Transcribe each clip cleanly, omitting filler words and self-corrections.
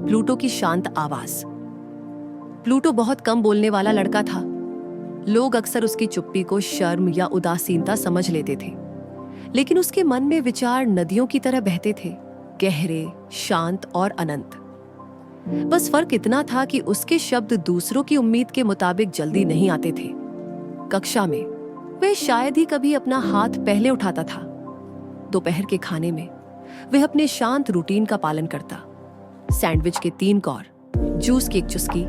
Pluto की शांत आवाज। प्लूटो बहुत कम बोलने वाला लड़का था। लोग अक्सर उसकी चुप्पी को शर्म या उदासीनता समझ लेते थे, लेकिन उसके मन में विचार नदियों की तरह बहते थे, गहरे, शांत और अनंत। बस फर्क इतना था कि उसके शब्द दूसरों की उम्मीद के मुताबिक जल्दी नहीं आते थे। कक्षा में वह शायद ही कभी अपना हाथ पहले उठाता था। दोपहर के खाने में वह अपने शांत रूटीन का पालन करता। सैंडविच के 3 कौर, जूस की 1 चुस्की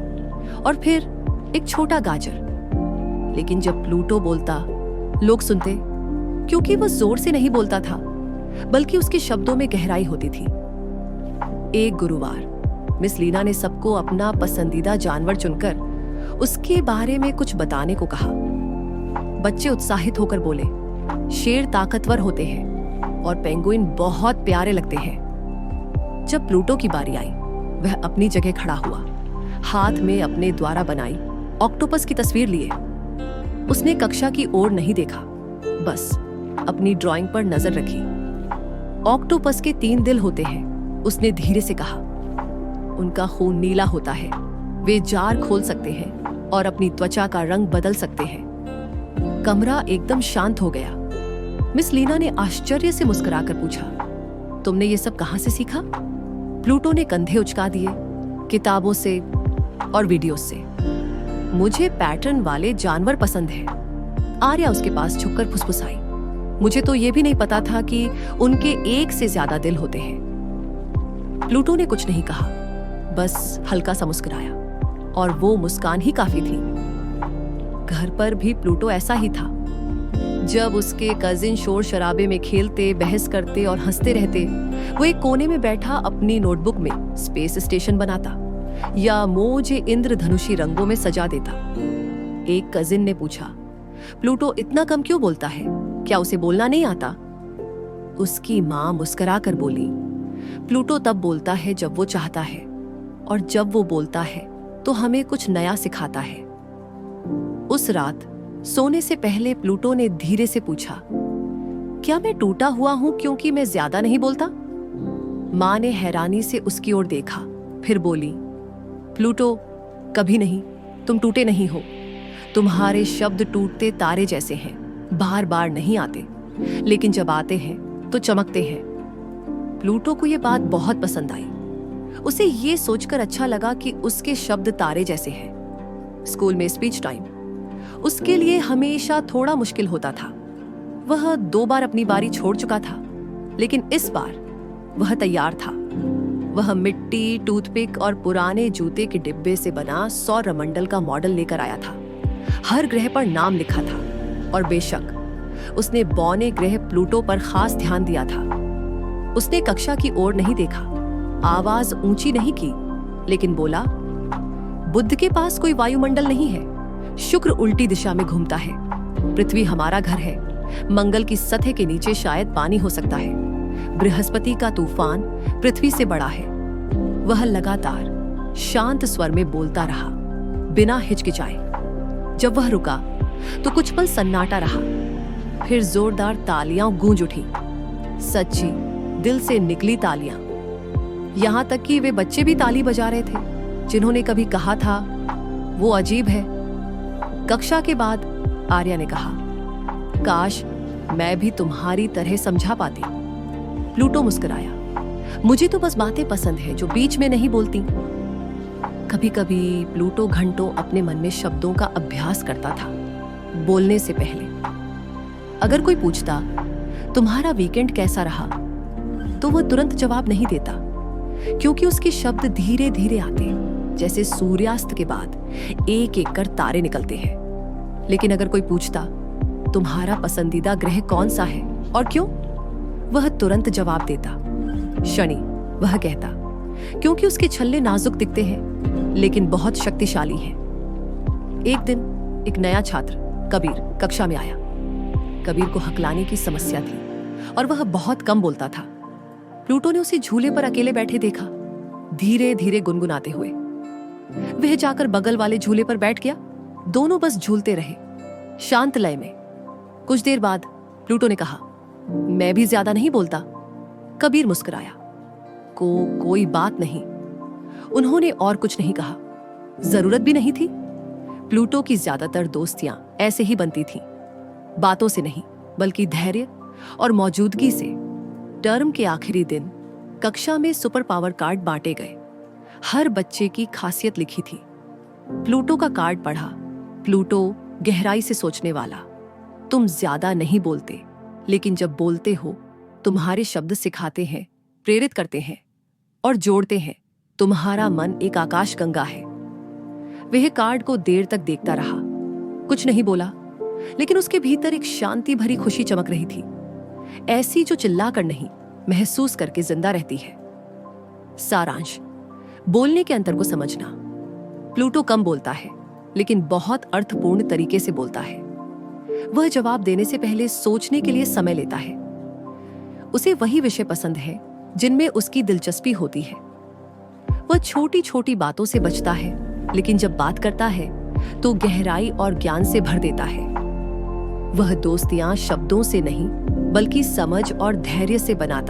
और फिर एक छोटा गाजर। लेकिन जब प्लूटो बोलता, लोग सुनते, क्योंकि वह जोर से नहीं बोलता था, बल्कि उसके शब्दों में गहराई होती थी। एक गुरुवार मिस लीना ने सबको अपना पसंदीदा जानवर चुनकर उसके बारे में कुछ बताने को कहा। बच्चे उत्साहित होकर बोले, शेर ताकतवर होते हैं और पेंगुइन बहुत प्यारे लगते हैं। जब प्लूटो की बारी आई, वह अपनी जगह खड़ा हुआ, हाथ में अपने द्वारा बनाई ऑक्टोपस की तस्वीर लिए। उसने कक्षा की ओर नहीं देखा, बस अपनी ड्राइंग पर नजर रखी। ऑक्टोपस के 3 दिल होते हैं, उसने धीरे से कहा। उनका खून नीला होता है, वे जार खोल सकते हैं और अपनी त्वचा का रंग बदल सकते हैं। कमरा एकदम शांत हो गया। मिस लीना ने आश्चर्य से मुस्कुराकर पूछा, तुमने ये सब कहां से सीखा? प्लूटो ने कंधे उचका दिए, किताबों से और वीडियोस से। मुझे पैटर्न वाले जानवर पसंद हैं। आर्या उसके पास झुककर फुसफुसाई, मुझे तो ये भी नहीं पता था कि उनके 1 से ज्यादा दिल होते हैं। प्लूटो ने कुछ नहीं कहा, बस हल्का सा मुस्कुराया, और वो मुस्कान ही काफी थी। घर पर भी प्लूटो ऐसा ही था। जब उसके कजिन शोर शराबे में खेलते, बहस करते और हंसते रहते, वो एक कोने में बैठा अपनी नोटबुक में स्पेस स्टेशन बनाता या मोजे इंद्रधनुषी रंगों में सजा देता। एक कजिन ने पूछा, प्लूटो इतना कम क्यों बोलता है? क्या उसे बोलना नहीं आता? उसकी मां मुस्कुरा कर बोली, प्लूटो तब बोलता है जब वो चाहता है, और जब वो बोलता है तो हमें कुछ नया सिखाता है। उस रात सोने से पहले प्लूटो ने धीरे से पूछा, क्या मैं टूटा हुआ हूं क्योंकि मैं ज्यादा नहीं बोलता? मां ने हैरानी से उसकी ओर देखा, फिर बोली, प्लूटो, कभी नहीं, तुम टूटे नहीं हो। तुम्हारे शब्द टूटते तारे जैसे हैं, बार बार नहीं आते, लेकिन जब आते हैं तो चमकते हैं। प्लूटो को यह बात बहुत पसंद आई। उसे ये सोचकर अच्छा लगा कि उसके शब्द तारे जैसे हैं। स्कूल में स्पीच टाइम उसके लिए हमेशा थोड़ा मुश्किल होता था। वह 2 बार अपनी बारी छोड़ चुका था, लेकिन इस बार वह तैयार था। वह मिट्टी, टूथपिक और पुराने जूते के डिब्बे से बना सौरमंडल का मॉडल लेकर आया था। हर ग्रह पर नाम लिखा था, और बेशक उसने बौने ग्रह प्लूटो पर खास ध्यान दिया था। उसने कक्षा की ओर नहीं देखा, आवाज ऊंची नहीं की, लेकिन बोला, बुध के पास कोई वायुमंडल नहीं है। शुक्र उल्टी दिशा में घूमता है। पृथ्वी हमारा घर है। मंगल की सतह के नीचे शायद पानी हो सकता है। बृहस्पति का तूफान पृथ्वी से बड़ा है। वह लगातार शांत स्वर में बोलता रहा, बिना हिचकिचाए। जब वह रुका तो कुछ पल सन्नाटा रहा, फिर जोरदार तालियां गूंज उठी। सच्ची दिल से निकली तालियां। यहां तक कि वे बच्चे भी ताली बजा रहे थे जिन्होंने कभी कहा था, वो अजीब है। कक्षा के बाद आर्या ने कहा, काश मैं भी तुम्हारी तरह समझा पाती। प्लूटो मुस्कुराया, मुझे तो बस बातें पसंद है जो बीच में नहीं बोलती। कभी कभी प्लूटो घंटों अपने मन में शब्दों का अभ्यास करता था, बोलने से पहले। अगर कोई पूछता, तुम्हारा वीकेंड कैसा रहा, तो वह तुरंत जवाब नहीं देता, क्योंकि उसके शब्द धीरे धीरे आते, जैसे सूर्यास्त के बाद एक एक कर तारे निकलते हैं। लेकिन अगर कोई पूछता, तुम्हारा पसंदीदा ग्रह कौन सा है और क्यों, वह तुरंत जवाब देता, शनि। वह कहता, क्योंकि उसके छल्ले नाजुक दिखते हैं लेकिन बहुत शक्तिशाली हैं। एक दिन एक नया छात्र कबीर कक्षा में आया। कबीर को हकलाने की समस्या थी और वह बहुत कम बोलता था। प्लूटो ने उसे झूले पर अकेले बैठे देखा, धीरे धीरे गुनगुनाते हुए। वह जाकर बगल वाले झूले पर बैठ गया। दोनों बस झूलते रहे, शांत लय में। कुछ देर बाद प्लूटो ने कहा, मैं भी ज्यादा नहीं बोलता। कबीर मुस्कुराया, कोई बात नहीं। उन्होंने और कुछ नहीं कहा, जरूरत भी नहीं थी। प्लूटो की ज्यादातर दोस्तियां ऐसे ही बनती थीं, बातों से नहीं बल्कि धैर्य और मौजूदगी से। टर्म के आखिरी दिन कक्षा में सुपर पावर कार्ड बांटे गए। हर बच्चे की खासियत लिखी थी। प्लूटो का कार्ड पढ़ा। प्लूटो गहराई से सोचने वाला। तुम ज्यादा नहीं बोलते, लेकिन जब बोलते हो तुम्हारे शब्द सिखाते हैं, प्रेरित करते हैं और जोड़ते हैं। तुम्हारा मन एक आकाशगंगा है। वह कार्ड को देर तक देखता रहा, कुछ नहीं बोला, लेकिन उसके भीतर एक शांति भरी खुशी चमक रही थी, ऐसी जो चिल्लाकर नहीं, महसूस करके जिंदा रहती है। सारांश, बोलने के अंतर को समझना। प्लूटो कम बोलता है, लेकिन बहुत अर्थपूर्ण तरीके से बोलता है। वह जवाब देने से पहले सोचने के लिए समय लेता है। उसे वही विषय पसंद है जिनमें उसकी दिलचस्पी होती है। वह छोटी छोटी बातों से बचता है, लेकिन जब बात करता है तो गहराई और ज्ञान से भर देता है। वह दोस्तियां शब्दों से नहीं बल्कि समझ और धैर्य से बनाता